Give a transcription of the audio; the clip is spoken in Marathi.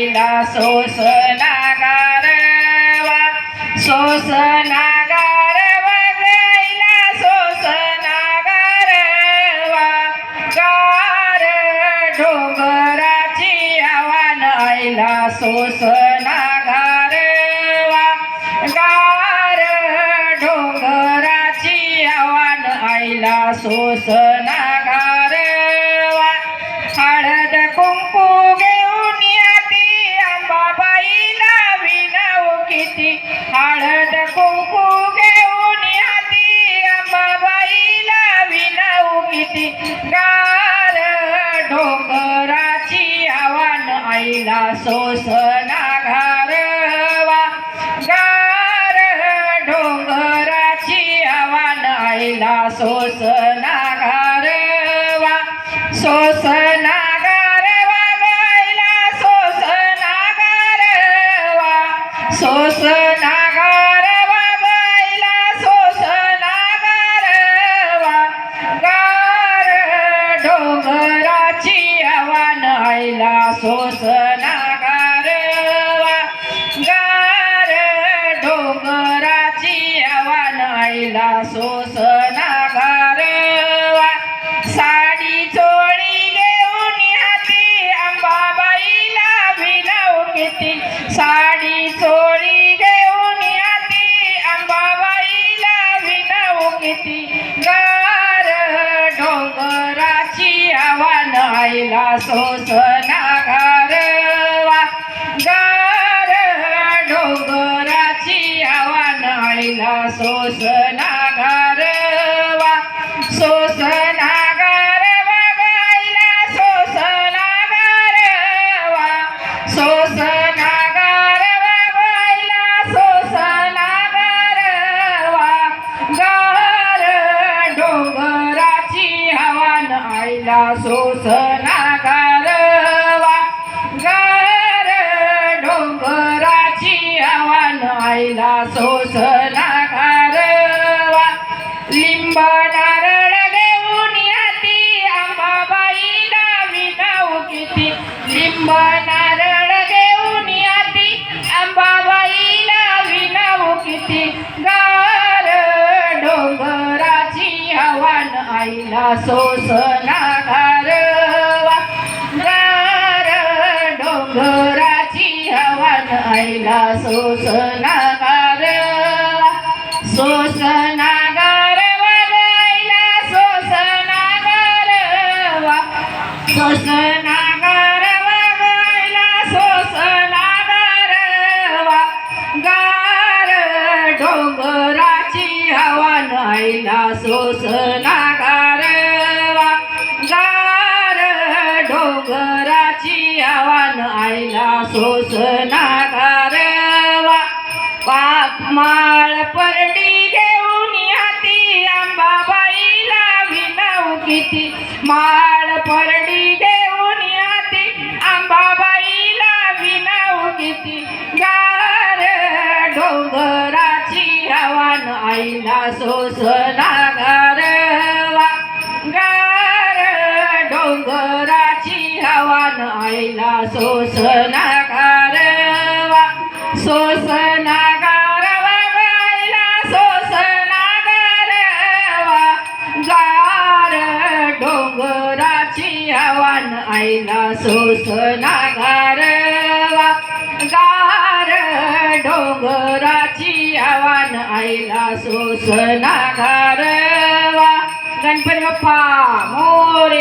आईला सोसना गारवा सोसना गारवा आईला सोसना गारवा गार डोंगराची आव्हान आईला सोसना गारवा गार डोंगराची आव्हान आईला सोसना गारवा हळद कुंकू घेऊन याती अंबाबाईला विनव किती हळद कुंकू घेऊन याती अंबाबाईला विनव किती गार डोंगराची आव्हान आईला सोसना गारवा गार डोंगराची आव्हान आईला सोसना गारवा सोसना गारवा आईला सोसना गारवा सोसना गारवा आईला सोसना गारवा गार डोंगराची आव्हान आईला सोसना गारवा गार डोंगराची आव्हान आईला सोसना गारवा साडी चोळी घेऊन हाती अंबाबाईला विनव किती साडी चोळी घेऊन हाती अंबाबाईला विनव किती गार डोंगराची आव्हान आईला सोसना गारवा गार डोंगराची आव्हान आईला सोसना गारवा सोसना गारवा आईला सोसना गारवा सोसना गारवा आईला सोसना गारवा गार डोंगराची आव्हान आईला सोसना गारवा गार डोंगराची आव्हान आईला सोसना गारवा लिंब नारळ घेऊन याती अंबाबाईला विनव किती लिंब नारळ घेऊन याती अंबाबाईला विनव किती गार डोंगराची आव्हान आईला सोसना गारवा गार डोंगराची आव्हान आईला सोसना गारवा सोसना गारवा आईला सोसना गारवा सोसना गारवा आईला सोसना गारवा गार डोंगराची आव्हान आईला सोसना गारवा गार डोंगराची आव्हान आईला सोसना गारवा पाकमाळ परडी घेऊन याती अंबाबाईला विनव किती माळ परडी घेऊन याती अंबाबाईला विनव किती गार डोंगराची आव्हान आईला सोसना गारवा गार डोंगराची आव्हान आईला सोसना गारवा सोसना गारवा आईला सोसना गारवा गार डोंगराची आव्हान आईला सोसना गारवा गार डोंगराची आव्हान आईला सोसना गारवा गणपती बाप्पा मोरया.